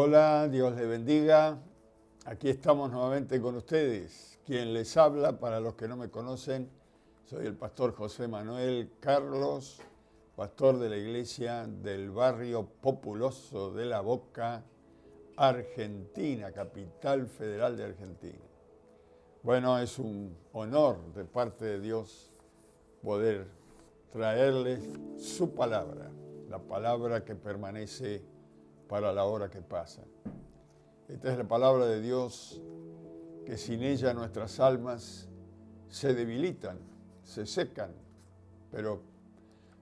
Hola, Dios les bendiga. Aquí estamos nuevamente con ustedes. Quien les habla, para los que no me conocen, soy el pastor José Manuel Carlos, pastor de la iglesia del barrio populoso de La Boca, Argentina, capital federal de Argentina. Bueno, es un honor de parte de Dios poder traerles su palabra, la palabra que permanece para la hora que pasa. Esta es la palabra de Dios que sin ella nuestras almas se debilitan, se secan, pero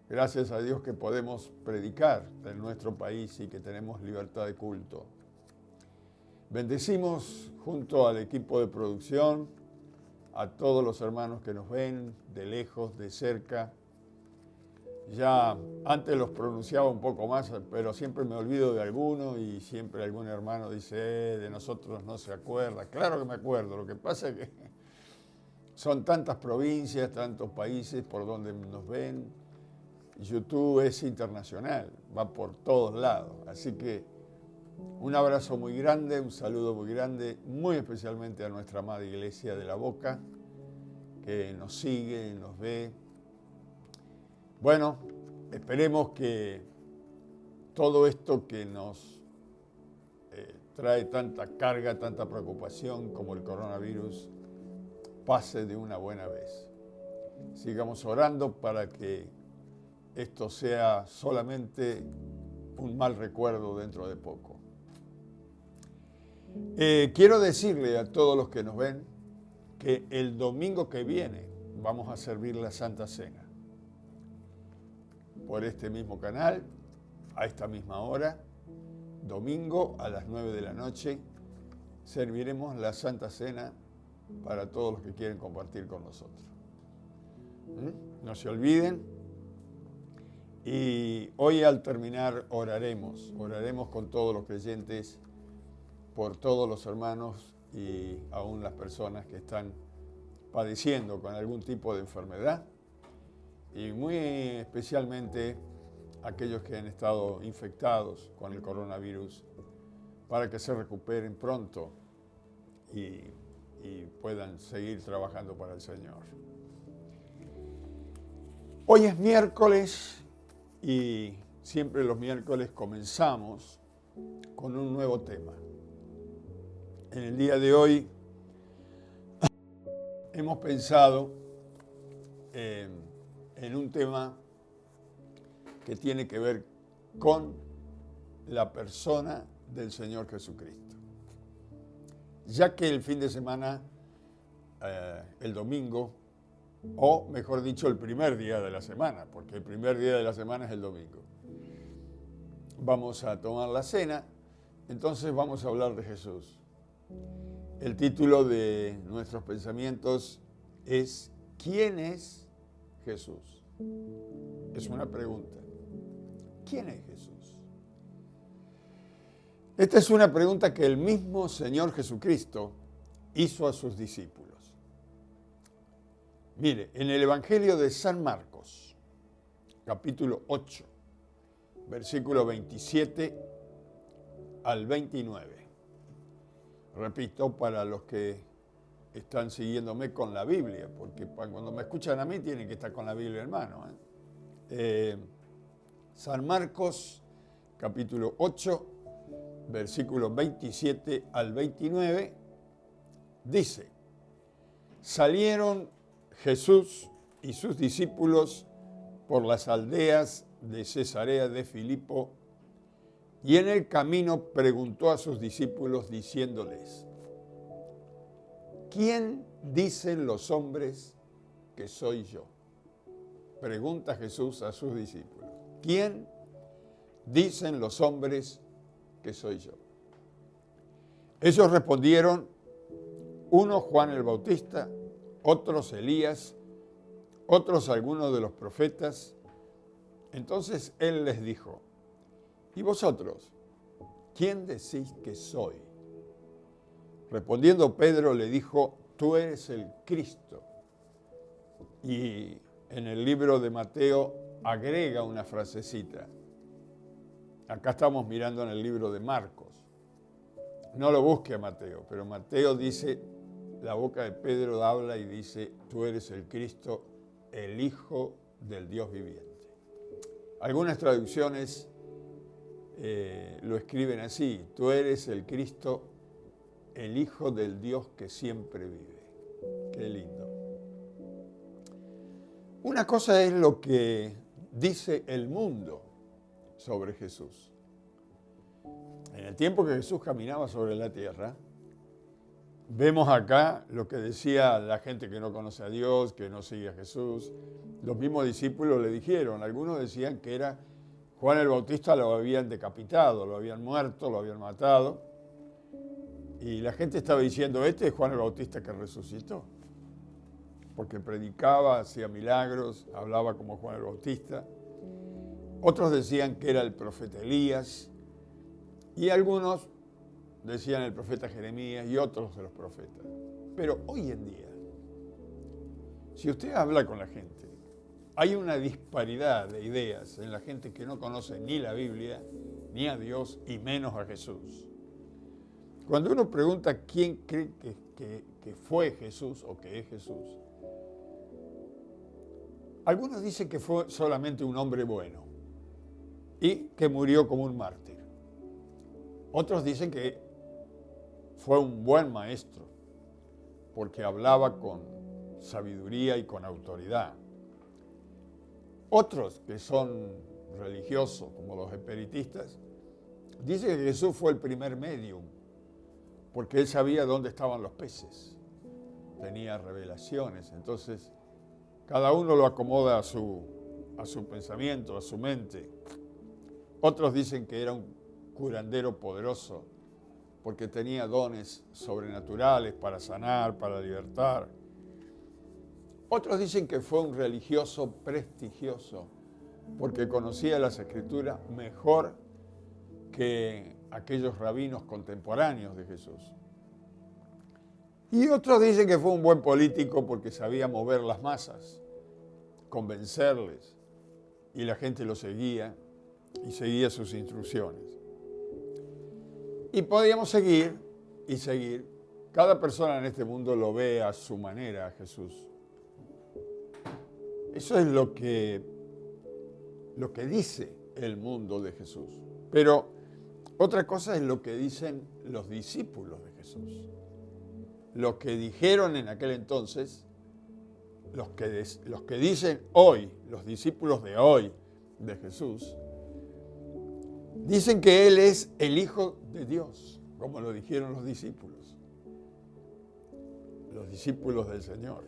gracias a Dios que podemos predicar en nuestro país y que tenemos libertad de culto. Bendecimos junto al equipo de producción, a todos los hermanos que nos ven de lejos, de cerca. Ya antes los pronunciaba un poco más, pero siempre me olvido de alguno y siempre algún hermano dice, de nosotros no se acuerda. Claro que me acuerdo, lo que pasa es que son tantas provincias, tantos países por donde nos ven. YouTube es internacional, va por todos lados. Así que un abrazo muy grande, un saludo muy grande, muy especialmente a nuestra amada iglesia de La Boca, que nos sigue, nos ve. Bueno, esperemos que todo esto que nos trae tanta carga, tanta preocupación como el coronavirus, pase de una buena vez. Sigamos orando para que esto sea solamente un mal recuerdo dentro de poco. Quiero decirle a todos los que nos ven que el domingo que viene vamos a servir la Santa Cena. Por este mismo canal, a esta misma hora, domingo a las 9 de la noche, serviremos la Santa Cena para todos los que quieren compartir con nosotros. No se olviden. Y hoy al terminar oraremos con todos los creyentes, por todos los hermanos y aún las personas que están padeciendo con algún tipo de enfermedad. Y muy especialmente aquellos que han estado infectados con el coronavirus, para que se recuperen pronto y puedan seguir trabajando para el Señor. Hoy es miércoles y siempre los miércoles comenzamos con un nuevo tema. En el día de hoy hemos pensado en un tema que tiene que ver con la persona del Señor Jesucristo. Ya que el fin de semana, el domingo, o mejor dicho, el primer día de la semana, porque el primer día de la semana es el domingo, vamos a tomar la cena, entonces vamos a hablar de Jesús. El título de nuestros pensamientos es ¿quién es Jesús? Es una pregunta. ¿Quién es Jesús? Esta es una pregunta que el mismo Señor Jesucristo hizo a sus discípulos. Mire, en el Evangelio de San Marcos, capítulo 8, versículo 27 al 29. Repito, para los que están siguiéndome con la Biblia, porque cuando me escuchan a mí tienen que estar con la Biblia en mano. San Marcos, capítulo 8, versículos 27 al 29, dice, salieron Jesús y sus discípulos por las aldeas de Cesarea de Filipo, y en el camino preguntó a sus discípulos diciéndoles, ¿quién dicen los hombres que soy yo? Pregunta Jesús a sus discípulos. ¿Quién dicen los hombres que soy yo? Ellos respondieron, unos Juan el Bautista, otros Elías, otros algunos de los profetas. Entonces él les dijo, ¿y vosotros? ¿Quién decís que soy? Respondiendo Pedro le dijo, tú eres el Cristo. Y en el libro de Mateo agrega una frasecita. Acá estamos mirando en el libro de Marcos. No lo busque a Mateo, pero Mateo dice, la boca de Pedro habla y dice, tú eres el Cristo, el Hijo del Dios viviente. Algunas traducciones lo escriben así, tú eres el Cristo, el Hijo del Dios que siempre vive. Qué lindo. Una cosa es lo que dice el mundo sobre Jesús. En el tiempo que Jesús caminaba sobre la tierra, vemos acá lo que decía la gente que no conoce a Dios, que no sigue a Jesús. Los mismos discípulos le dijeron, algunos decían que era Juan el Bautista, lo habían decapitado, lo habían muerto, lo habían matado. Y la gente estaba diciendo, este es Juan el Bautista que resucitó. Porque predicaba, hacía milagros, hablaba como Juan el Bautista. Otros decían que era el profeta Elías. Y algunos decían el profeta Jeremías y otros de los profetas. Pero hoy en día, si usted habla con la gente, hay una disparidad de ideas en la gente que no conoce ni la Biblia, ni a Dios, y menos a Jesús. Cuando uno pregunta quién cree que fue Jesús o que es Jesús, algunos dicen que fue solamente un hombre bueno y que murió como un mártir. Otros dicen que fue un buen maestro porque hablaba con sabiduría y con autoridad. Otros que son religiosos, como los espiritistas, dicen que Jesús fue el primer médium porque él sabía dónde estaban los peces. Tenía revelaciones, entonces cada uno lo acomoda a su pensamiento, a su mente. Otros dicen que era un curandero poderoso porque tenía dones sobrenaturales para sanar, para libertar. Otros dicen que fue un religioso prestigioso porque conocía las Escrituras mejor que aquellos rabinos contemporáneos de Jesús. Y otros dicen que fue un buen político porque sabía mover las masas, convencerles, y la gente lo seguía y seguía sus instrucciones. Y podíamos seguir y seguir. Cada persona en este mundo lo ve a su manera a Jesús. Eso es lo que dice el mundo de Jesús. Pero otra cosa es lo que dicen los discípulos de Jesús. Lo que dijeron en aquel entonces, los que dicen hoy, los discípulos de hoy de Jesús, dicen que Él es el Hijo de Dios, como lo dijeron los discípulos del Señor.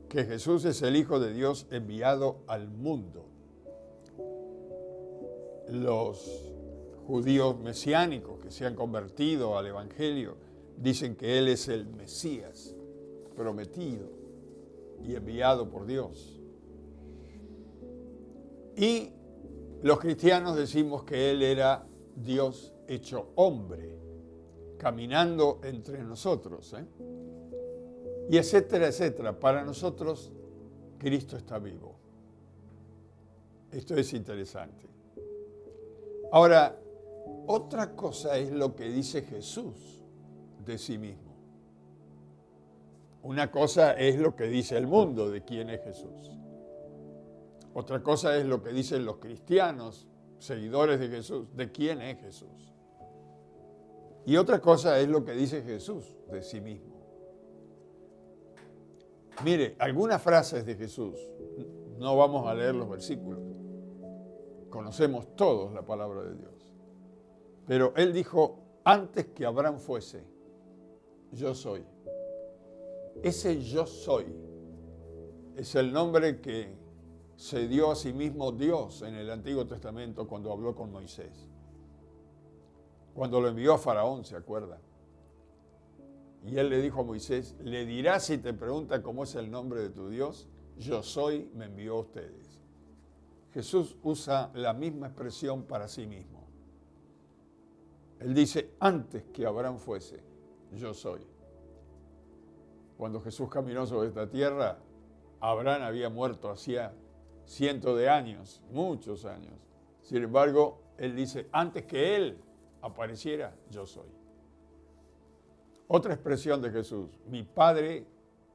Que Jesús es el Hijo de Dios enviado al mundo. Los judíos mesiánicos que se han convertido al Evangelio dicen que Él es el Mesías prometido y enviado por Dios. Y los cristianos decimos que Él era Dios hecho hombre, caminando entre nosotros, y etcétera, etcétera. Para nosotros, Cristo está vivo. Esto es interesante. Ahora, otra cosa es lo que dice Jesús de sí mismo. Una cosa es lo que dice el mundo de quién es Jesús. Otra cosa es lo que dicen los cristianos, seguidores de Jesús, de quién es Jesús. Y otra cosa es lo que dice Jesús de sí mismo. Mire, algunas frases de Jesús, no vamos a leer los versículos, conocemos todos la palabra de Dios. Pero Él dijo, antes que Abraham fuese, yo soy. Ese yo soy es el nombre que se dio a sí mismo Dios en el Antiguo Testamento cuando habló con Moisés. Cuando lo envió a Faraón, ¿se acuerda? Y él le dijo a Moisés, le dirás si te pregunta cómo es el nombre de tu Dios, yo soy, me envió a ustedes. Jesús usa la misma expresión para sí mismo. Él dice, antes que Abraham fuese, yo soy. Cuando Jesús caminó sobre esta tierra, Abraham había muerto hacía cientos de años, muchos años. Sin embargo, Él dice, antes que Él apareciera, yo soy. Otra expresión de Jesús, mi Padre,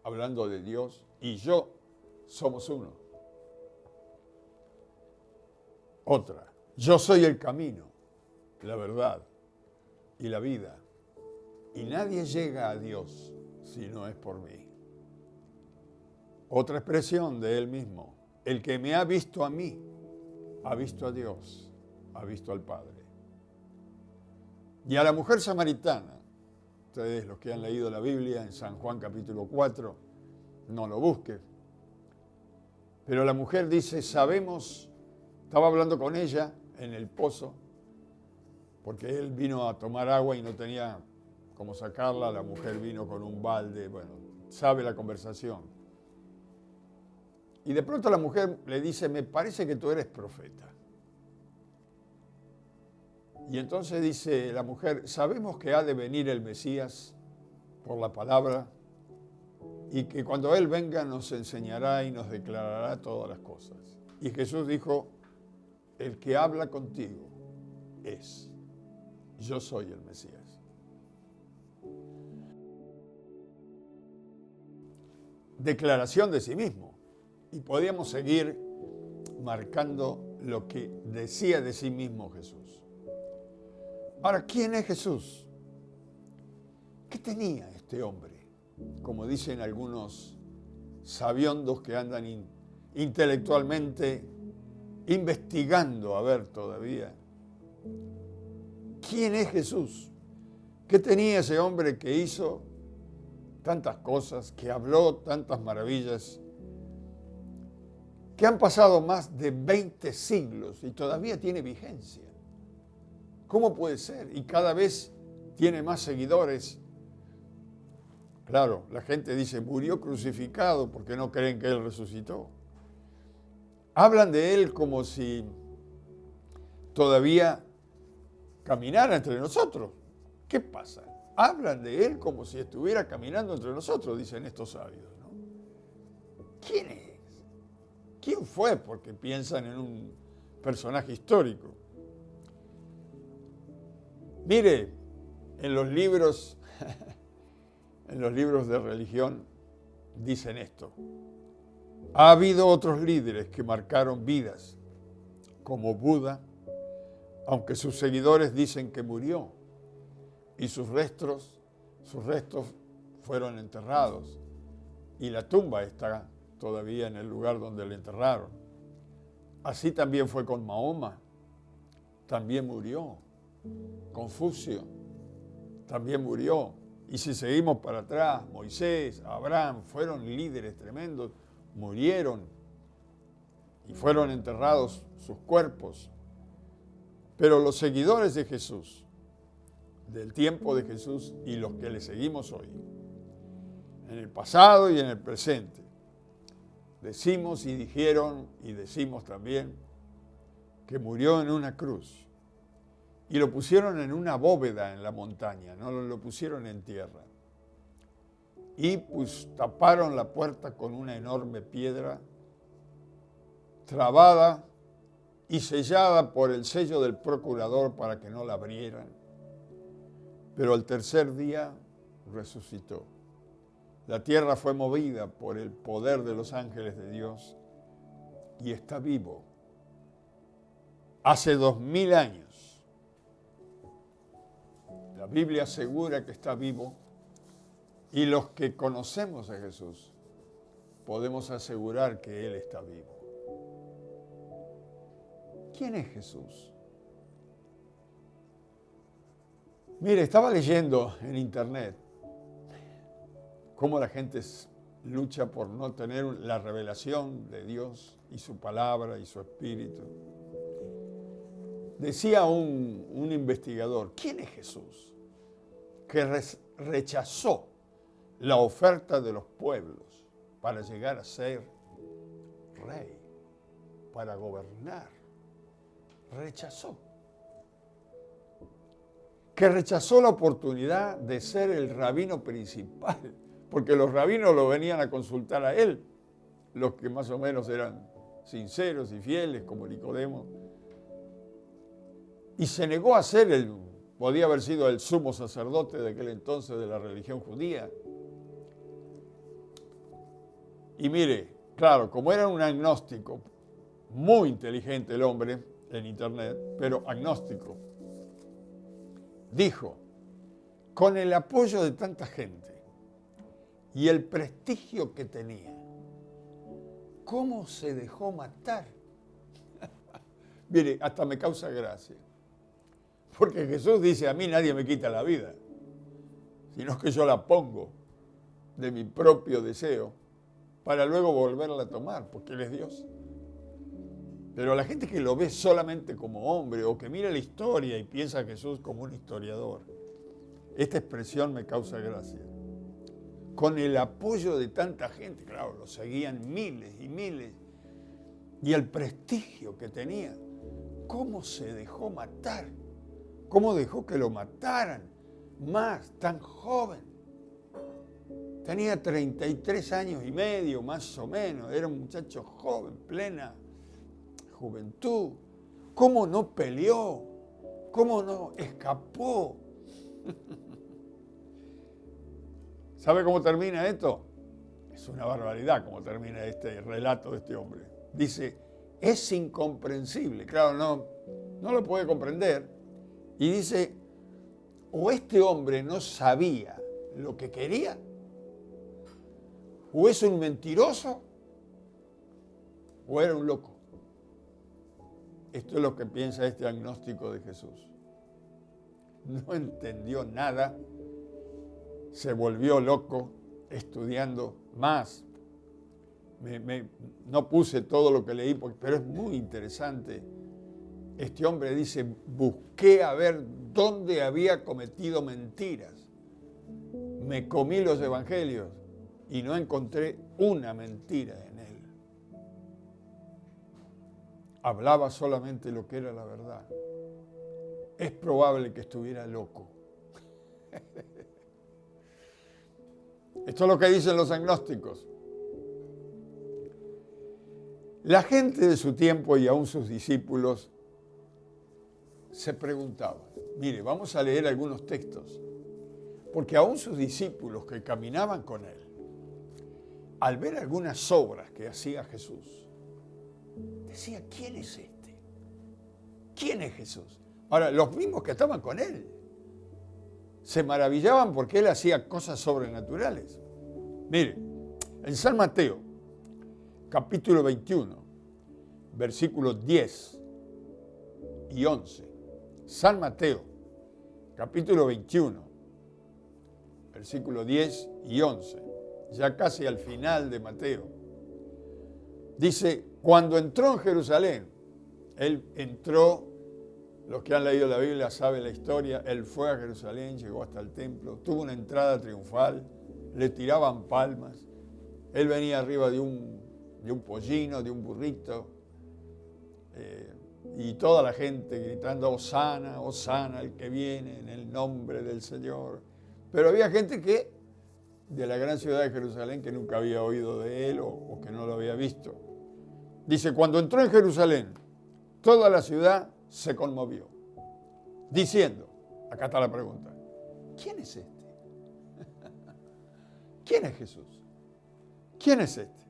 hablando de Dios, y yo somos uno. Otra, yo soy el camino, la verdad y la vida, y nadie llega a Dios si no es por mí. Otra expresión de él mismo, el que me ha visto a mí, ha visto a Dios, ha visto al Padre. Y a la mujer samaritana, ustedes los que han leído la Biblia en San Juan capítulo 4, no lo busquen. Pero la mujer dice, sabemos, estaba hablando con ella en el pozo, porque él vino a tomar agua y no tenía cómo sacarla, la mujer vino con un balde, bueno, sabe la conversación. Y de pronto la mujer le dice, me parece que tú eres profeta. Y entonces dice la mujer, sabemos que ha de venir el Mesías por la palabra y que cuando Él venga nos enseñará y nos declarará todas las cosas. Y Jesús dijo, el que habla contigo es, yo soy el Mesías. Declaración de sí mismo. Y podíamos seguir marcando lo que decía de sí mismo Jesús. Ahora, ¿quién es Jesús? ¿Qué tenía este hombre? Como dicen algunos sabiondos que andan intelectualmente investigando a ver todavía. ¿Quién es Jesús? ¿Qué tenía ese hombre que hizo tantas cosas, que habló tantas maravillas, que han pasado más de 20 siglos y todavía tiene vigencia? ¿Cómo puede ser? Y cada vez tiene más seguidores. Claro, la gente dice, murió crucificado porque no creen que Él resucitó. Hablan de Él como si todavía caminara entre nosotros. ¿Qué pasa? Hablan de Él como si estuviera caminando entre nosotros, dicen estos sabios, ¿no? ¿Quién es? ¿Quién fue? Porque piensan en un personaje histórico. Mire, en los libros de religión dicen esto. Ha habido otros líderes que marcaron vidas, como Buda, aunque sus seguidores dicen que murió y sus restos fueron enterrados y la tumba está todavía en el lugar donde le enterraron. Así también fue con Mahoma, también murió. Confucio también murió. Y si seguimos para atrás, Moisés, Abraham, fueron líderes tremendos, murieron y fueron enterrados sus cuerpos. Pero los seguidores de Jesús, del tiempo de Jesús y los que le seguimos hoy, en el pasado y en el presente, decimos y dijeron y decimos también que murió en una cruz. Y lo pusieron en una bóveda en la montaña, no lo pusieron en tierra. Y pues taparon la puerta con una enorme piedra trabada y sellada por el sello del procurador para que no la abrieran. Pero al tercer día resucitó. La tierra fue movida por el poder de los ángeles de Dios y está vivo. Hace 2000 años. La Biblia asegura que está vivo y los que conocemos a Jesús podemos asegurar que Él está vivo. ¿Quién es Jesús? Mire, estaba leyendo en internet cómo la gente lucha por no tener la revelación de Dios y su palabra y su espíritu. Decía un investigador, ¿quién es Jesús? Que rechazó la oferta de los pueblos para llegar a ser rey, para gobernar. Rechazó. Que rechazó la oportunidad de ser el rabino principal, porque los rabinos lo venían a consultar a él, los que más o menos eran sinceros y fieles, como Nicodemo. Y se negó a ser podía haber sido el sumo sacerdote de aquel entonces de la religión judía. Y mire, claro, como era un agnóstico, muy inteligente el hombre en internet, pero agnóstico, dijo, con el apoyo de tanta gente y el prestigio que tenía, ¿cómo se dejó matar? Mire, hasta me causa gracia. Porque Jesús dice, a mí nadie me quita la vida, sino que yo la pongo de mi propio deseo para luego volverla a tomar, porque Él es Dios. Pero la gente que lo ve solamente como hombre o que mira la historia y piensa a Jesús como un historiador, esta expresión me causa gracia. Con el apoyo de tanta gente, claro, lo seguían miles y miles, y el prestigio que tenía, ¿cómo se dejó matar? ¿Cómo dejó que lo mataran? Más, tan joven. Tenía 33 años y medio, más o menos. Era un muchacho joven, plena juventud. ¿Cómo no peleó? ¿Cómo no escapó? ¿Sabe cómo termina esto? Es una barbaridad cómo termina este relato de este hombre. Dice, es incomprensible. Claro, no lo puede comprender. Y dice, o este hombre no sabía lo que quería, o es un mentiroso, o era un loco. Esto es lo que piensa este agnóstico de Jesús. No entendió nada, se volvió loco estudiando más. No puse todo lo que leí, pero es muy interesante. Este hombre dice, busqué a ver dónde había cometido mentiras. Me comí los evangelios y no encontré una mentira en él. Hablaba solamente lo que era la verdad. Es probable que estuviera loco. Esto es lo que dicen los agnósticos. La gente de su tiempo y aún sus discípulos se preguntaban, mire, vamos a leer algunos textos, porque aún sus discípulos que caminaban con él, al ver algunas obras que hacía Jesús, decía, ¿quién es este? ¿Quién es Jesús? Ahora, los mismos que estaban con él se maravillaban porque él hacía cosas sobrenaturales. Mire, en San Mateo, capítulo 21, versículos 10 y 11. San Mateo, capítulo 21, versículos 10 y 11. Ya casi al final de Mateo. Dice, cuando entró en Jerusalén, él entró, los que han leído la Biblia saben la historia, él fue a Jerusalén, llegó hasta el templo, tuvo una entrada triunfal, le tiraban palmas, él venía arriba de un pollino, de un burrito, y toda la gente gritando, Hosana, Hosana, el que viene en el nombre del Señor. Pero había gente que, de la gran ciudad de Jerusalén, que nunca había oído de él o que no lo había visto. Dice, cuando entró en Jerusalén, toda la ciudad se conmovió, diciendo, acá está la pregunta, ¿quién es este? ¿Quién es Jesús? ¿Quién es este?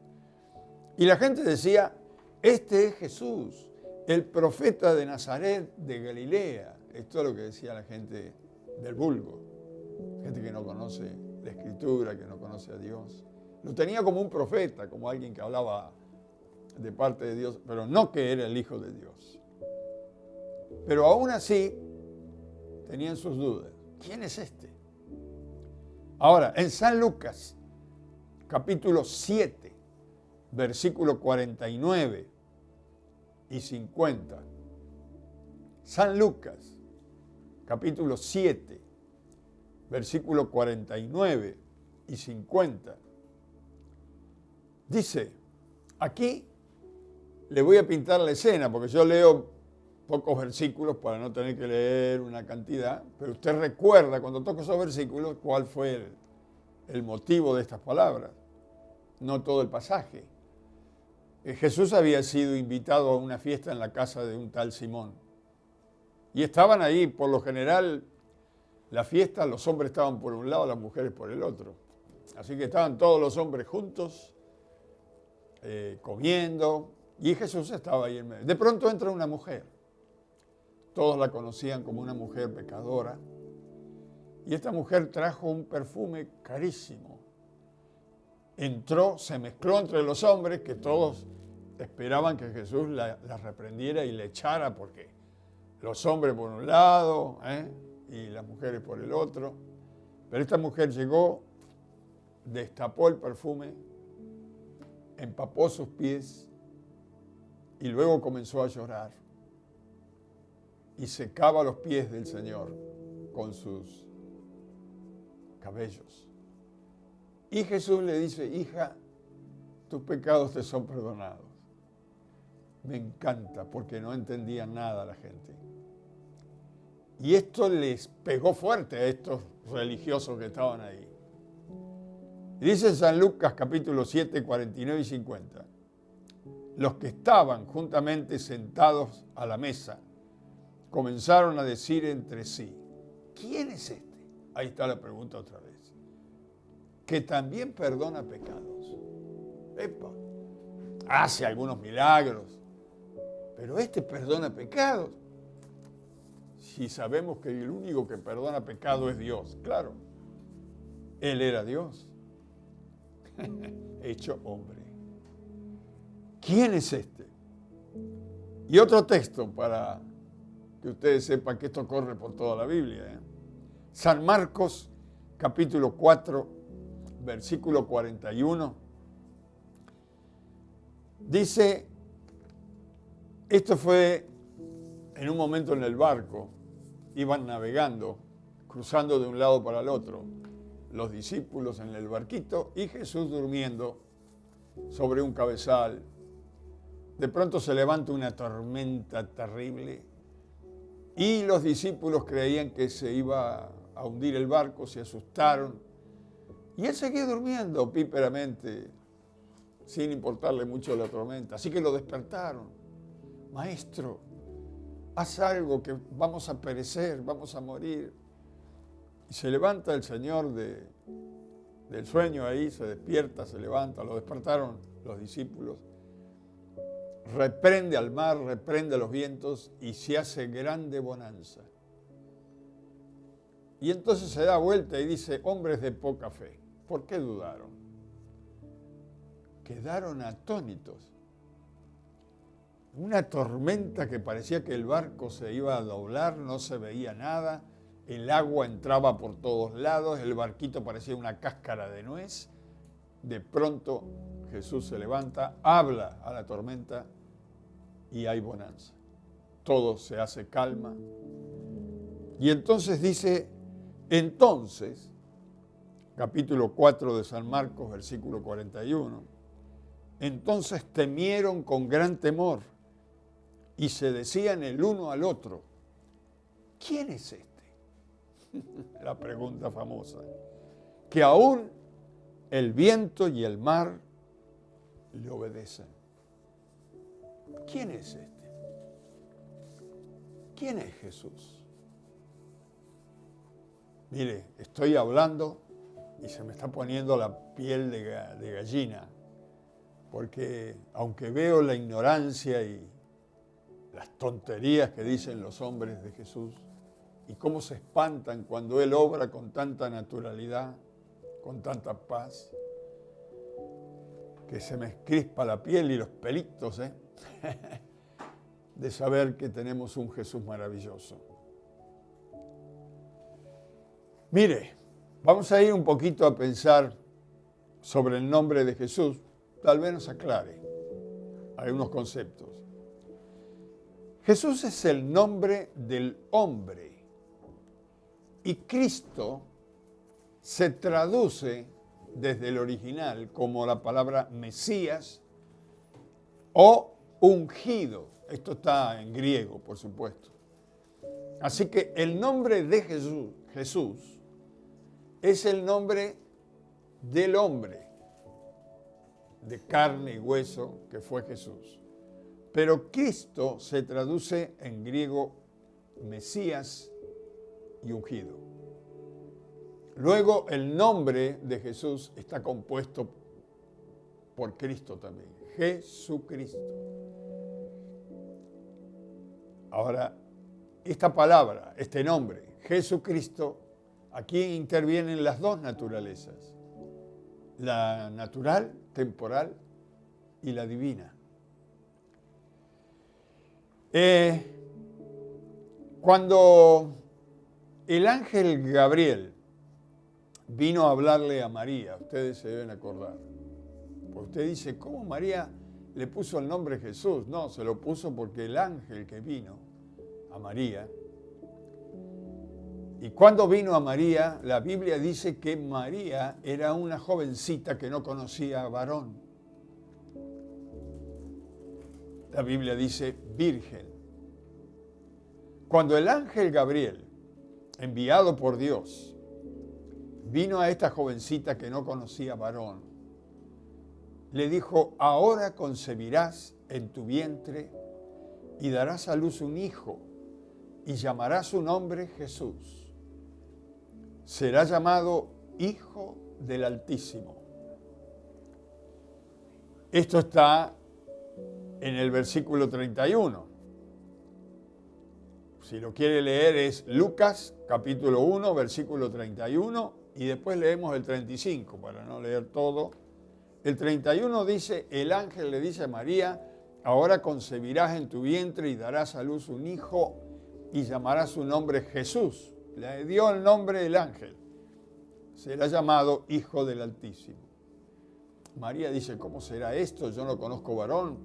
Y la gente decía, este es Jesús, el profeta de Nazaret de Galilea. Esto es lo que decía la gente del vulgo, gente que no conoce la Escritura, que no conoce a Dios. Lo tenía como un profeta, como alguien que hablaba de parte de Dios, pero no que era el Hijo de Dios. Pero aún así, tenían sus dudas. ¿Quién es este? Ahora, en San Lucas, capítulo 7, versículo 49 y 50. San Lucas, capítulo 7, versículo 49 y 50. Dice, aquí le voy a pintar la escena, porque yo leo pocos versículos para no tener que leer una cantidad, pero usted recuerda cuando toco esos versículos cuál fue el motivo de estas palabras, no todo el pasaje. Jesús había sido invitado a una fiesta en la casa de un tal Simón. Y estaban ahí, por lo general, la fiesta, los hombres estaban por un lado, las mujeres por el otro. Así que estaban todos los hombres juntos, comiendo, y Jesús estaba ahí en medio. De pronto entra una mujer. Todos la conocían como una mujer pecadora. Y esta mujer trajo un perfume carísimo. Entró, se mezcló entre los hombres, que todos esperaban que Jesús la reprendiera y la echara, porque los hombres por un lado, y las mujeres por el otro. Pero esta mujer llegó, destapó el perfume, empapó sus pies y luego comenzó a llorar. Y secaba los pies del Señor con sus cabellos. Y Jesús le dice: hija, tus pecados te son perdonados. Me encanta, porque no entendía nada la gente. Y esto les pegó fuerte a estos religiosos que estaban ahí. Y dice en San Lucas capítulo 7, 49 y 50. Los que estaban juntamente sentados a la mesa comenzaron a decir entre sí: ¿quién es este? Ahí está la pregunta otra vez. Que también perdona pecados. Epa, hace algunos milagros, pero este perdona pecados. Si sabemos que el único que perdona pecado es Dios, claro, Él era Dios, hecho hombre. ¿Quién es este? Y otro texto para que ustedes sepan que esto corre por toda la Biblia. San Marcos, capítulo 4, versículo 41. Dice, esto fue en un momento en el barco, iban navegando, cruzando de un lado para el otro, los discípulos en el barquito y Jesús durmiendo sobre un cabezal. De pronto se levanta una tormenta terrible y los discípulos creían que se iba a hundir el barco, se asustaron y él seguía durmiendo píperamente, sin importarle mucho la tormenta. Así que lo despertaron. Maestro, haz algo, que vamos a perecer, vamos a morir. Y se levanta el Señor del sueño ahí, se despierta, se levanta, lo despertaron los discípulos. Reprende al mar, reprende a los vientos y se hace grande bonanza. Y entonces se da vuelta y dice: hombres de poca fe, ¿por qué dudaron? Quedaron atónitos. Una tormenta que parecía que el barco se iba a doblar, no se veía nada, el agua entraba por todos lados, el barquito parecía una cáscara de nuez. De pronto Jesús se levanta, habla a la tormenta y hay bonanza. Todo se hace calma. Y entonces dice, capítulo 4 de San Marcos, versículo 41, entonces temieron con gran temor y se decían el uno al otro: ¿quién es este? La pregunta famosa. Que aún el viento y el mar le obedecen. ¿Quién es este? ¿Quién es Jesús? Mire, estoy hablando y se me está poniendo la piel de gallina, porque aunque veo la ignorancia y las tonterías que dicen los hombres de Jesús y cómo se espantan cuando Él obra con tanta naturalidad, con tanta paz, que se me crispa la piel y los pelitos, de saber que tenemos un Jesús maravilloso. Mire, vamos a ir un poquito a pensar sobre el nombre de Jesús, tal vez nos aclare algunos conceptos. Jesús es el nombre del hombre y Cristo se traduce desde el original como la palabra Mesías o ungido. Esto está en griego, por supuesto. Así que el nombre de Jesús es el nombre del hombre, de carne y hueso, que fue Jesús. Pero Cristo se traduce en griego Mesías y ungido. Luego el nombre de Jesús está compuesto por Cristo también, Jesucristo. Ahora, esta palabra, este nombre, Jesucristo, aquí intervienen las dos naturalezas, la natural, temporal, y la divina. Cuando el ángel Gabriel vino a hablarle a María, ustedes se deben acordar, pues usted dice, ¿cómo María le puso el nombre Jesús? No, se lo puso porque el ángel que vino a María, y cuando vino a María, la Biblia dice que María era una jovencita que no conocía a varón. La Biblia dice virgen. Cuando el ángel Gabriel, enviado por Dios, vino a esta jovencita que no conocía varón, le dijo, ahora concebirás en tu vientre y darás a luz un hijo y llamarás su nombre Jesús. Será llamado Hijo del Altísimo. Esto está en el versículo 31. Si lo quiere leer es Lucas capítulo 1, versículo 31, y después leemos el 35 para no leer todo. El 31 dice, el ángel le dice a María, ahora concebirás en tu vientre y darás a luz un hijo y llamarás su nombre Jesús. Le dio el nombre el ángel. Será llamado Hijo del Altísimo. María dice, ¿cómo será esto? Yo no conozco varón.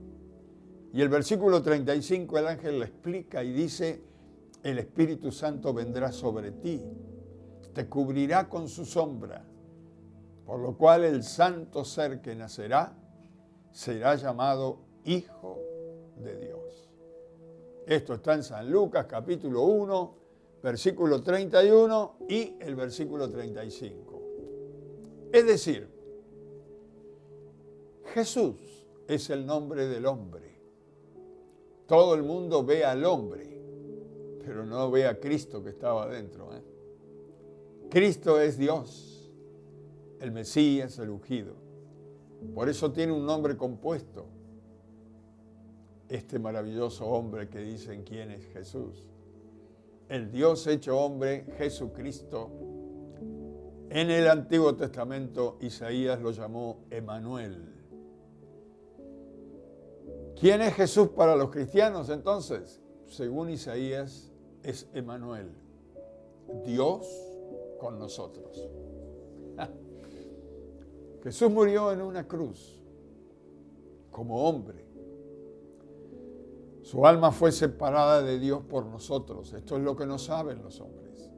Y el versículo 35 el ángel le explica y dice, el Espíritu Santo vendrá sobre ti, te cubrirá con su sombra, por lo cual el santo ser que nacerá será llamado Hijo de Dios. Esto está en San Lucas capítulo 1, versículo 31 y el versículo 35. Es decir, Jesús es el nombre del hombre. Todo el mundo ve al hombre, pero no ve a Cristo que estaba adentro. Cristo es Dios, el Mesías, el ungido. Por eso tiene un nombre compuesto. Este maravilloso hombre que dicen quién es Jesús. El Dios hecho hombre, Jesucristo. En el Antiguo Testamento, Isaías lo llamó Emanuel. ¿Quién es Jesús para los cristianos entonces? Según Isaías, es Emanuel, Dios con nosotros. Jesús murió en una cruz como hombre. Su alma fue separada de Dios por nosotros. Esto es lo que no saben los hombres.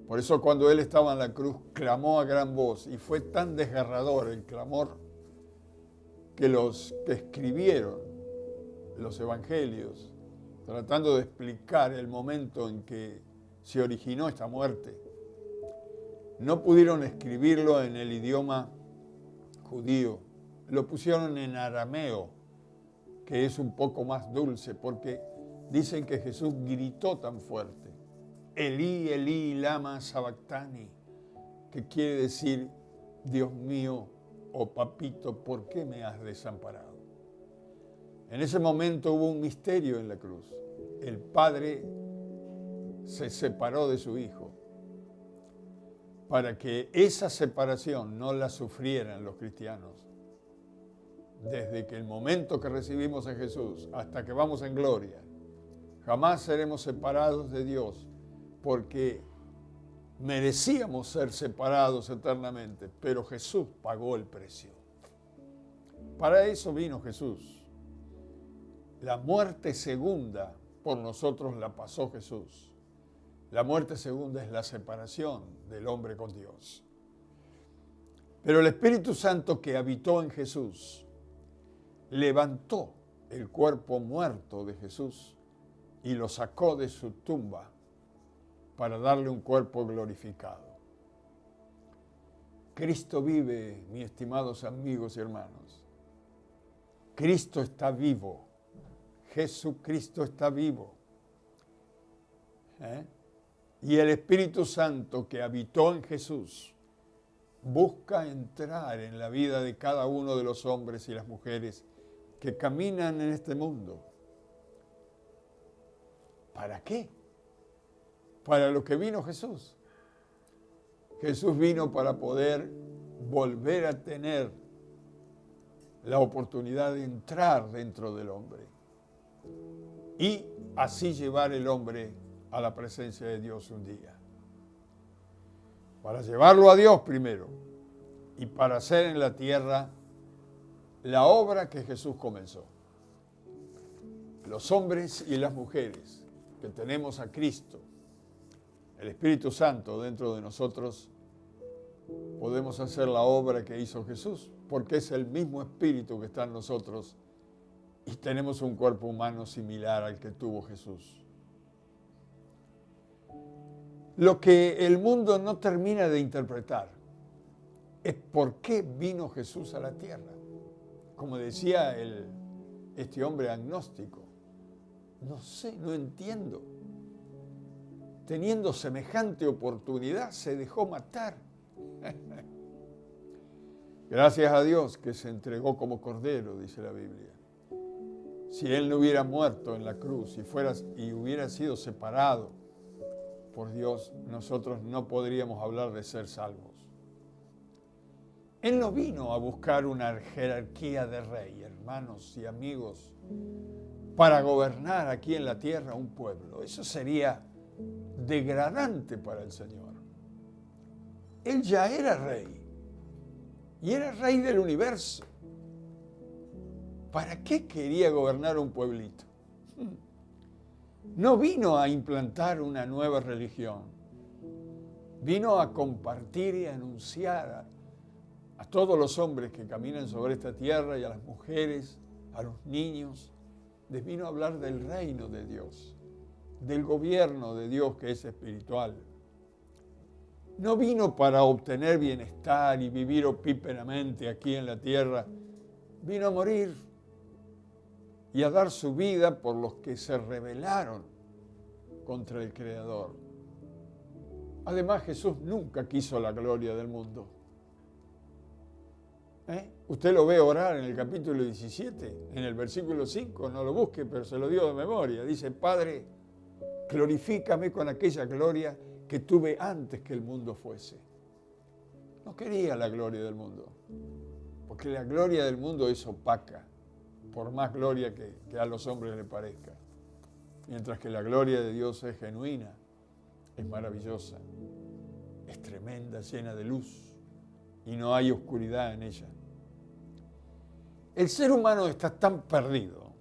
Por eso cuando Él estaba en la cruz, clamó a gran voz y fue tan desgarrador el clamor que los que escribieron los evangelios, tratando de explicar el momento en que se originó esta muerte, no pudieron escribirlo en el idioma judío, lo pusieron en arameo, que es un poco más dulce, porque dicen que Jesús gritó tan fuerte, Elí, Elí, lama sabactani, que quiere decir, Dios mío, oh papito, ¿por qué me has desamparado? En ese momento hubo un misterio en la cruz. El Padre se separó de su Hijo para que esa separación no la sufrieran los cristianos. Desde que el momento que recibimos a Jesús hasta que vamos en gloria, jamás seremos separados de Dios porque merecíamos ser separados eternamente, pero Jesús pagó el precio. Para eso vino Jesús. La muerte segunda por nosotros la pasó Jesús. La muerte segunda es la separación del hombre con Dios. Pero el Espíritu Santo que habitó en Jesús levantó el cuerpo muerto de Jesús y lo sacó de su tumba para darle un cuerpo glorificado. Cristo vive, mis estimados amigos y hermanos. Cristo está vivo. Jesucristo está vivo. Y el Espíritu Santo que habitó en Jesús busca entrar en la vida de cada uno de los hombres y las mujeres que caminan en este mundo. ¿Para qué? Para lo que vino Jesús. Jesús vino para poder volver a tener la oportunidad de entrar dentro del hombre y así llevar el hombre a la presencia de Dios un día. Para llevarlo a Dios primero y para hacer en la tierra la obra que Jesús comenzó. Los hombres y las mujeres que tenemos a Cristo, el Espíritu Santo dentro de nosotros, podemos hacer la obra que hizo Jesús, porque es el mismo Espíritu que está en nosotros y tenemos un cuerpo humano similar al que tuvo Jesús. Lo que el mundo no termina de interpretar es por qué vino Jesús a la tierra. Como decía este hombre agnóstico, no sé, no entiendo. Teniendo semejante oportunidad, se dejó matar. Gracias a Dios que se entregó como cordero, dice la Biblia. Si Él no hubiera muerto en la cruz y hubiera sido separado por Dios, nosotros no podríamos hablar de ser salvos. Él no vino a buscar una jerarquía de rey, hermanos y amigos, para gobernar aquí en la tierra un pueblo. Eso sería degradante para el Señor. Él ya era rey y era rey del universo. ¿Para qué quería gobernar un pueblito? No vino a implantar una nueva religión. Vino a compartir y a anunciar a todos los hombres que caminan sobre esta tierra y a las mujeres, a los niños. Les vino a hablar del reino de Dios, del gobierno de Dios que es espiritual. No vino para obtener bienestar y vivir opíparamente aquí en la tierra. Vino a morir y a dar su vida por los que se rebelaron contra el Creador. Además, Jesús nunca quiso la gloria del mundo. Usted lo ve orar en el capítulo 17, en el versículo 5, no lo busque, pero se lo dio de memoria. Dice, Padre, glorifícame con aquella gloria que tuve antes que el mundo fuese. No quería la gloria del mundo, porque la gloria del mundo es opaca, por más gloria que a los hombres les parezca. Mientras que la gloria de Dios es genuina, es maravillosa, es tremenda, llena de luz, y no hay oscuridad en ella. El ser humano está tan perdido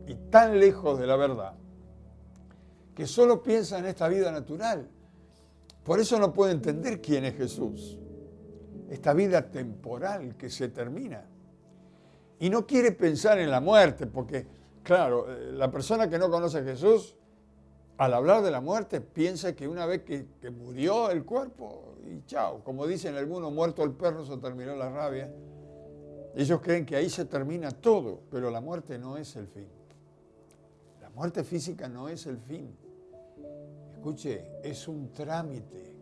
y tan lejos de la verdad que solo piensa en esta vida natural. Por eso no puede entender quién es Jesús. Esta vida temporal que se termina. Y no quiere pensar en la muerte, porque, claro, la persona que no conoce a Jesús, al hablar de la muerte, piensa que una vez que murió el cuerpo, y chao, como dicen algunos, muerto el perro, se terminó la rabia. Ellos creen que ahí se termina todo, pero la muerte no es el fin. La muerte física no es el fin. Escuche, es un trámite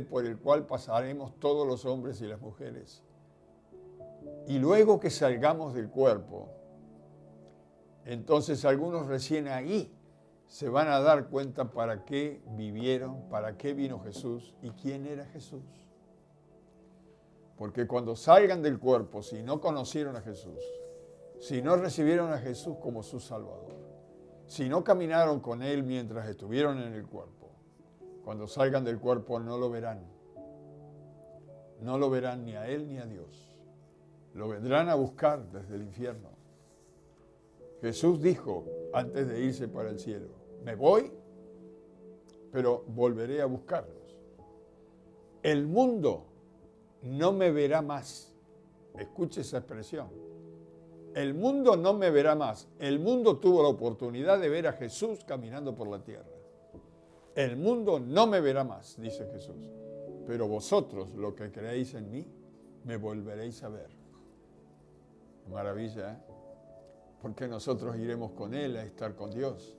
por el cual pasaremos todos los hombres y las mujeres. Y luego que salgamos del cuerpo, entonces algunos recién ahí se van a dar cuenta para qué vivieron, para qué vino Jesús y quién era Jesús. Porque cuando salgan del cuerpo, si no conocieron a Jesús, si no recibieron a Jesús como su Salvador, si no caminaron con Él mientras estuvieron en el cuerpo, cuando salgan del cuerpo no lo verán. No lo verán ni a Él ni a Dios. Lo vendrán a buscar desde el infierno. Jesús dijo antes de irse para el cielo, me voy, pero volveré a buscarlos. El mundo no me verá más. Escuche esa expresión. El mundo no me verá más. El mundo tuvo la oportunidad de ver a Jesús caminando por la tierra. El mundo no me verá más, dice Jesús. Pero vosotros, los que creéis en mí, me volveréis a ver. Maravilla, ¿eh? Porque nosotros iremos con Él a estar con Dios.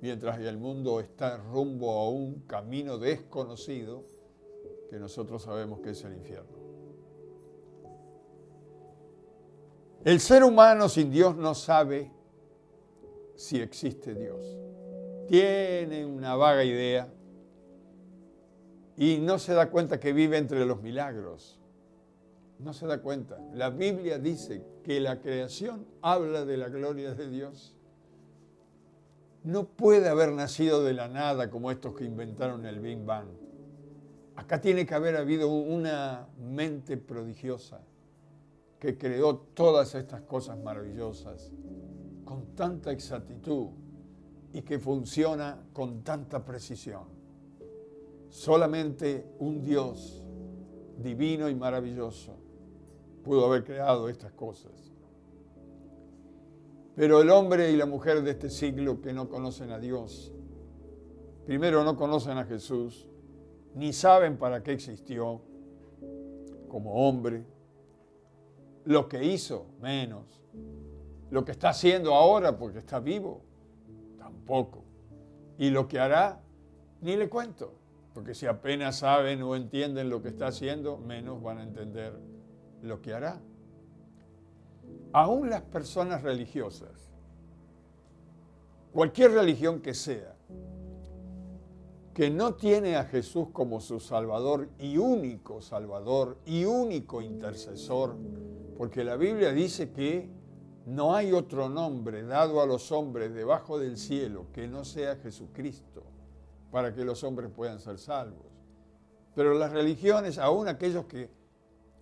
mientras el mundo está rumbo a un camino desconocido que nosotros sabemos que es el infierno. El ser humano sin Dios no sabe si existe Dios. Tiene una vaga idea y no se da cuenta que vive entre los milagros. No se da cuenta. La Biblia dice que la creación habla de la gloria de Dios. No puede haber nacido de la nada como estos que inventaron el Big Bang. Acá tiene que haber habido una mente prodigiosa que creó todas estas cosas maravillosas con tanta exactitud y que funciona con tanta precisión. Solamente un Dios divino y maravilloso pudo haber creado estas cosas. Pero el hombre y la mujer de este siglo que no conocen a Dios, primero no conocen a Jesús, ni saben para qué existió como hombre, lo que hizo, menos, lo que está haciendo ahora porque está vivo, tampoco, y lo que hará, ni le cuento, porque si apenas saben o entienden lo que está haciendo, menos van a entender lo que hará. Aún las personas religiosas, cualquier religión que sea, que no tiene a Jesús como su Salvador y único intercesor, porque la Biblia dice que no hay otro nombre dado a los hombres debajo del cielo que no sea Jesucristo, para que los hombres puedan ser salvos. Pero las religiones, aún aquellos que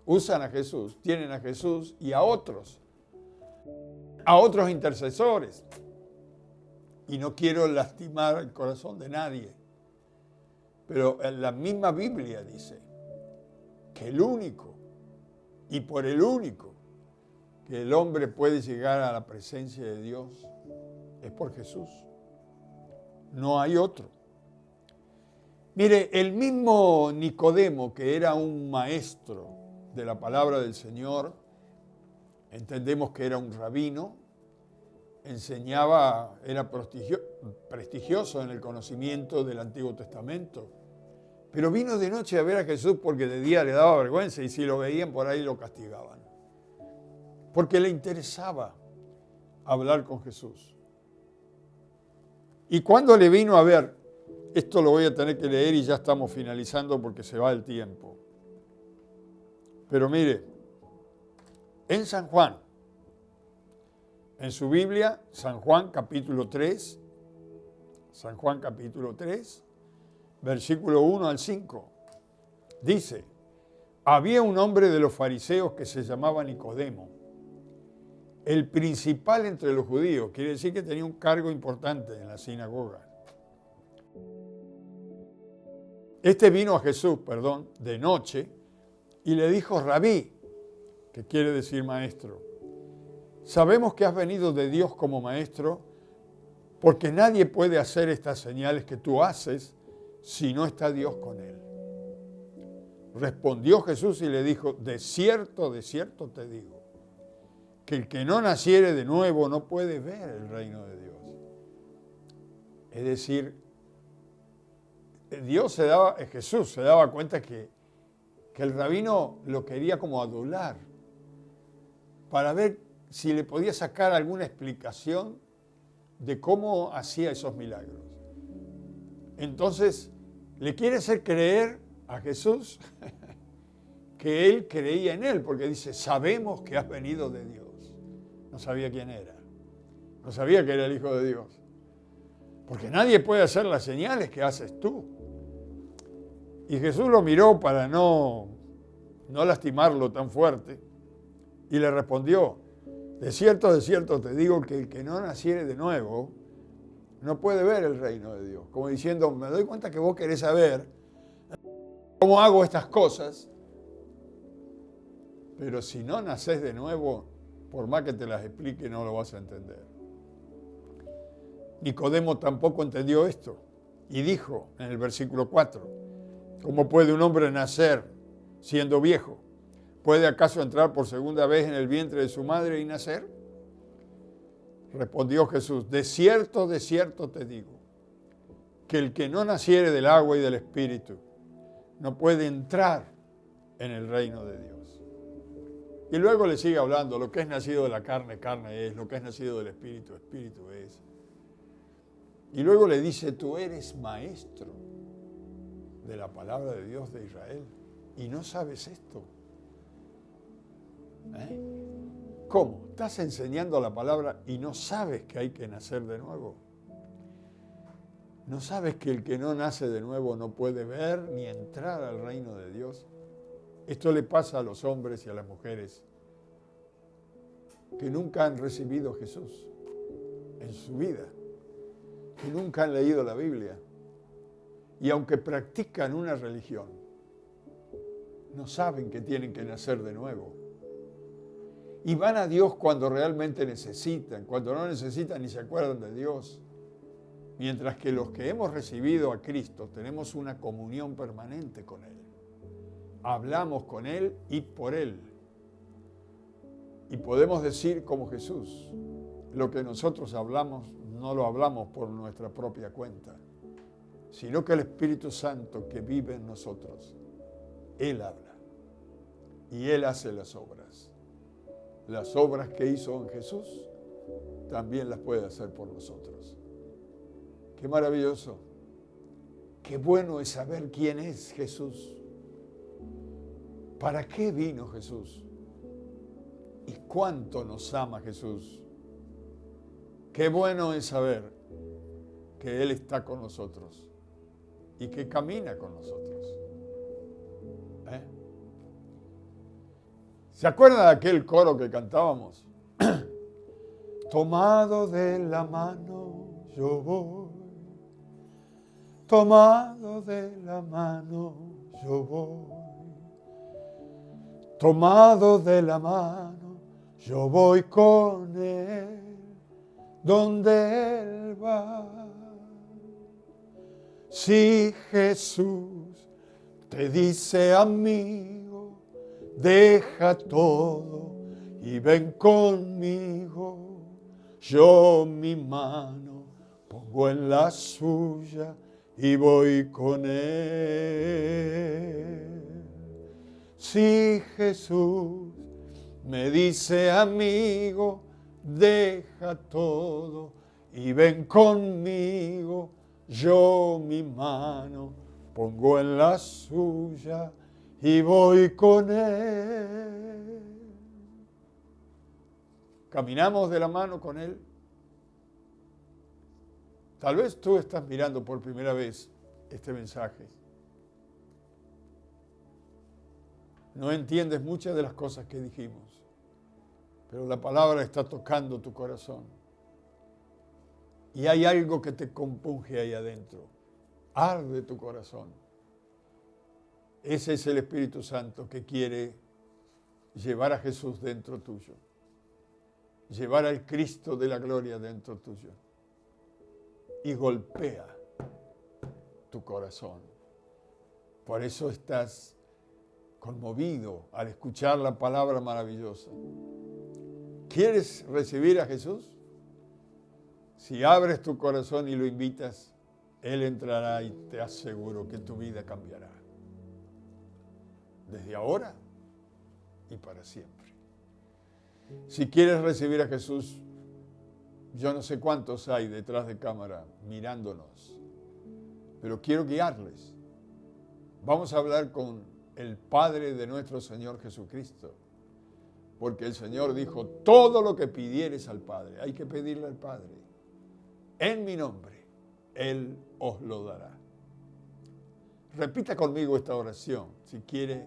usan a Jesús, tienen a Jesús y a otros intercesores. Y no quiero lastimar el corazón de nadie, pero la misma Biblia dice que el único y por el único que el hombre puede llegar a la presencia de Dios es por Jesús. No hay otro. Mire, el mismo Nicodemo, que era un maestro de la palabra del Señor, entendemos que era un rabino, enseñaba, era prestigioso en el conocimiento del Antiguo Testamento, pero vino de noche a ver a Jesús porque de día le daba vergüenza y si lo veían por ahí lo castigaban, porque le interesaba hablar con Jesús. Y cuando le vino a ver, esto lo voy a tener que leer y ya estamos finalizando porque se va el tiempo, pero mire, en San Juan, en su Biblia, San Juan capítulo 3, versículo 1 al 5, dice, había un hombre de los fariseos que se llamaba Nicodemo, el principal entre los judíos, quiere decir que tenía un cargo importante en la sinagoga. Este vino a Jesús, de noche, y le dijo, Rabí, que quiere decir maestro, sabemos que has venido de Dios como maestro, porque nadie puede hacer estas señales que tú haces si no está Dios con él. Respondió Jesús y le dijo, de cierto te digo, que el que no naciere de nuevo no puede ver el reino de Dios. Es decir, Jesús se daba cuenta que el rabino lo quería como adular, para ver si le podía sacar alguna explicación de cómo hacía esos milagros. Entonces, le quiere hacer creer a Jesús que él creía en él, porque dice, sabemos que has venido de Dios. No sabía quién era, no sabía que era el Hijo de Dios, porque nadie puede hacer las señales que haces tú. Y Jesús lo miró para no lastimarlo tan fuerte y le respondió, de cierto te digo que el que no naciere de nuevo no puede ver el reino de Dios. Como diciendo, me doy cuenta que vos querés saber cómo hago estas cosas, pero si no nacés de nuevo, por más que te las explique, no lo vas a entender. Nicodemo tampoco entendió esto y dijo en el versículo 4, ¿cómo puede un hombre nacer siendo viejo? ¿Puede acaso entrar por segunda vez en el vientre de su madre y nacer? Respondió Jesús, de cierto te digo, que el que no naciere del agua y del Espíritu no puede entrar en el reino de Dios. Y luego le sigue hablando, lo que es nacido de la carne, carne es, lo que es nacido del Espíritu, Espíritu es. Y luego le dice, tú eres maestro de la palabra de Dios de Israel y no sabes esto. ¿Cómo? Estás enseñando la palabra y no sabes que hay que nacer de nuevo. ¿No sabes que el que no nace de nuevo no puede ver ni entrar al reino de Dios? Esto le pasa a los hombres y a las mujeres que nunca han recibido a Jesús en su vida, que nunca han leído la Biblia y aunque practican una religión, no saben que tienen que nacer de nuevo. Y van a Dios cuando realmente necesitan, cuando no necesitan ni se acuerdan de Dios. Mientras que los que hemos recibido a Cristo tenemos una comunión permanente con Él. Hablamos con Él y por Él. Y podemos decir como Jesús, lo que nosotros hablamos no lo hablamos por nuestra propia cuenta, sino que el Espíritu Santo que vive en nosotros, Él habla y Él hace las obras. Las obras que hizo en Jesús también las puede hacer por nosotros. Qué maravilloso, qué bueno es saber quién es Jesús, para qué vino Jesús y cuánto nos ama Jesús. Qué bueno es saber que Él está con nosotros y que camina con nosotros. ¿Se acuerdan de aquel coro que cantábamos? Tomado de la mano yo voy. Tomado de la mano yo voy, tomado de la mano yo voy con Él, donde Él va. Si Jesús te dice amigo, deja todo y ven conmigo, yo mi mano pongo en la suya y voy con Él. Si Jesús me dice amigo, deja todo y ven conmigo, yo mi mano pongo en la suya y voy con Él. ¿Caminamos de la mano con Él? Tal vez tú estás mirando por primera vez este mensaje. No entiendes muchas de las cosas que dijimos, pero la palabra está tocando tu corazón. Y hay algo que te compunge ahí adentro. Arde tu corazón. Ese es el Espíritu Santo que quiere llevar a Jesús dentro tuyo. Llevar al Cristo de la gloria dentro tuyo. Y golpea tu corazón. Por eso estás conmovido al escuchar la palabra maravillosa. ¿Quieres recibir a Jesús? Si abres tu corazón y lo invitas, Él entrará y te aseguro que tu vida cambiará. Desde ahora y para siempre. Si quieres recibir a Jesús, yo no sé cuántos hay detrás de cámara mirándonos, pero quiero guiarles. Vamos a hablar con el Padre de nuestro Señor Jesucristo, porque el Señor dijo, todo lo que pidieres al Padre, hay que pedirle al Padre, en mi nombre, Él os lo dará. Repita conmigo esta oración si quiere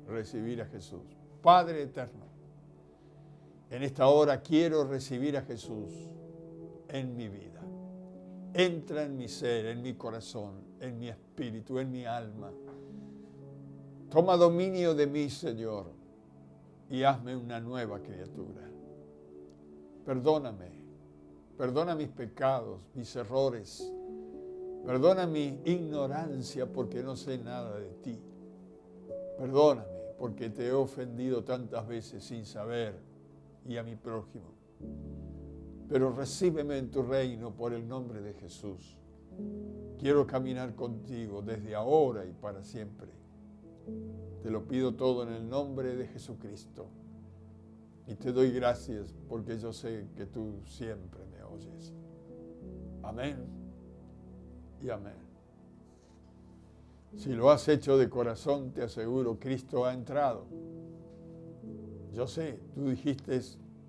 recibir a Jesús. Padre eterno, en esta hora quiero recibir a Jesús en mi vida. Entra en mi ser, en mi corazón, en mi espíritu, en mi alma. Toma dominio de mí, Señor, y hazme una nueva criatura. Perdóname, perdona mis pecados, mis errores. Perdona mi ignorancia porque no sé nada de ti. Perdóname porque te he ofendido tantas veces sin saber y a mi prójimo. Pero recíbeme en tu reino por el nombre de Jesús. Quiero caminar contigo desde ahora y para siempre. Te lo pido todo en el nombre de Jesucristo. Y te doy gracias porque yo sé que tú siempre me oyes. Amén y amén. Si lo has hecho de corazón, te aseguro, Cristo ha entrado. Yo sé, tú dijiste,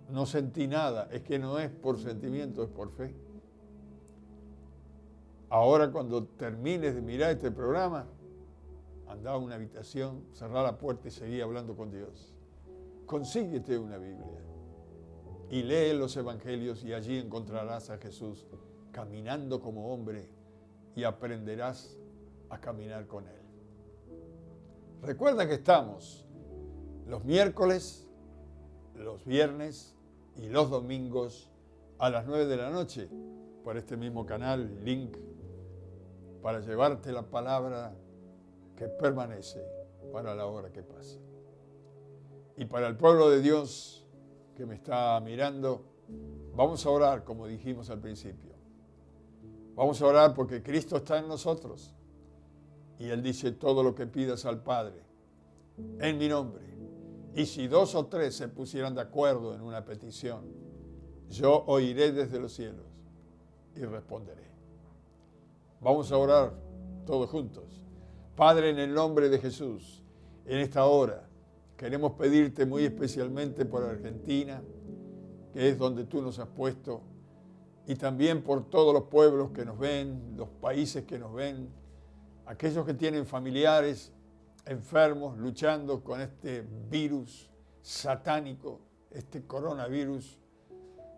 no sentí nada. Es que no es por sentimiento, es por fe. Ahora cuando termines de mirar este programa, anda a una habitación, cerrá la puerta y seguí hablando con Dios. Consíguete una Biblia y lee los evangelios y allí encontrarás a Jesús caminando como hombre y aprenderás a caminar con Él. Recuerda que estamos los miércoles, los viernes y los domingos a las 9 de la noche por este mismo canal, link, para llevarte la palabra que permanece para la hora que pasa. Y para el pueblo de Dios que me está mirando, vamos a orar como dijimos al principio. Vamos a orar porque Cristo está en nosotros. Y Él dice, todo lo que pidas al Padre, en mi nombre. Y si 2 o 3 se pusieran de acuerdo en una petición, yo oiré desde los cielos y responderé. Vamos a orar todos juntos. Padre, en el nombre de Jesús, en esta hora, queremos pedirte muy especialmente por Argentina, que es donde tú nos has puesto, y también por todos los pueblos que nos ven, los países que nos ven, aquellos que tienen familiares enfermos, luchando con este virus satánico, este coronavirus.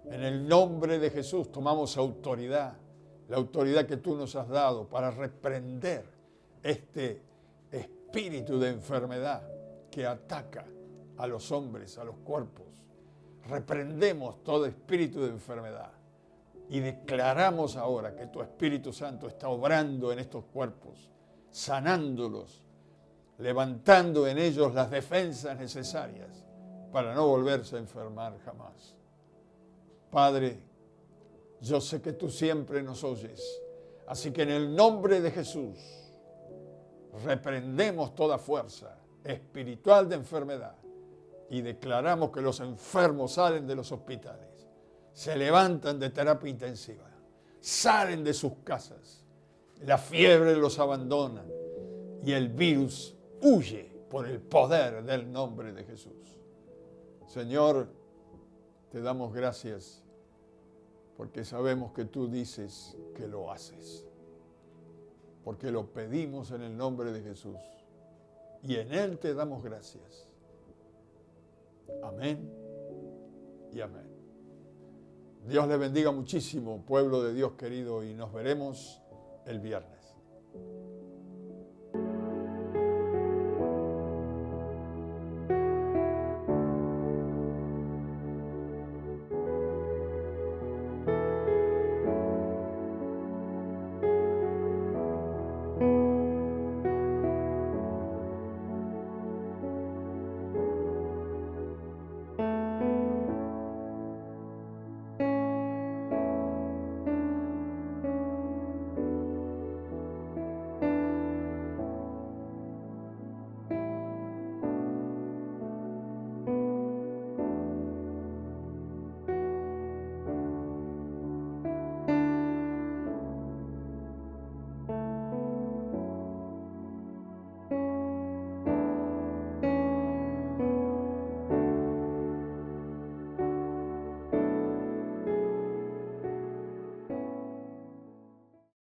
En el nombre de Jesús tomamos autoridad, la autoridad que tú nos has dado para reprender este espíritu de enfermedad que ataca a los hombres, a los cuerpos. Reprendemos todo espíritu de enfermedad y declaramos ahora que tu Espíritu Santo está obrando en estos cuerpos, sanándolos, levantando en ellos las defensas necesarias para no volverse a enfermar jamás. Padre, yo sé que tú siempre nos oyes, así que en el nombre de Jesús reprendemos toda fuerza espiritual de enfermedad y declaramos que los enfermos salen de los hospitales, se levantan de terapia intensiva, salen de sus casas, la fiebre los abandona y el virus huye por el poder del nombre de Jesús. Señor, te damos gracias porque sabemos que tú dices que lo haces, porque lo pedimos en el nombre de Jesús y en Él te damos gracias. Amén y amén. Dios les bendiga muchísimo, pueblo de Dios querido, y nos veremos el viernes.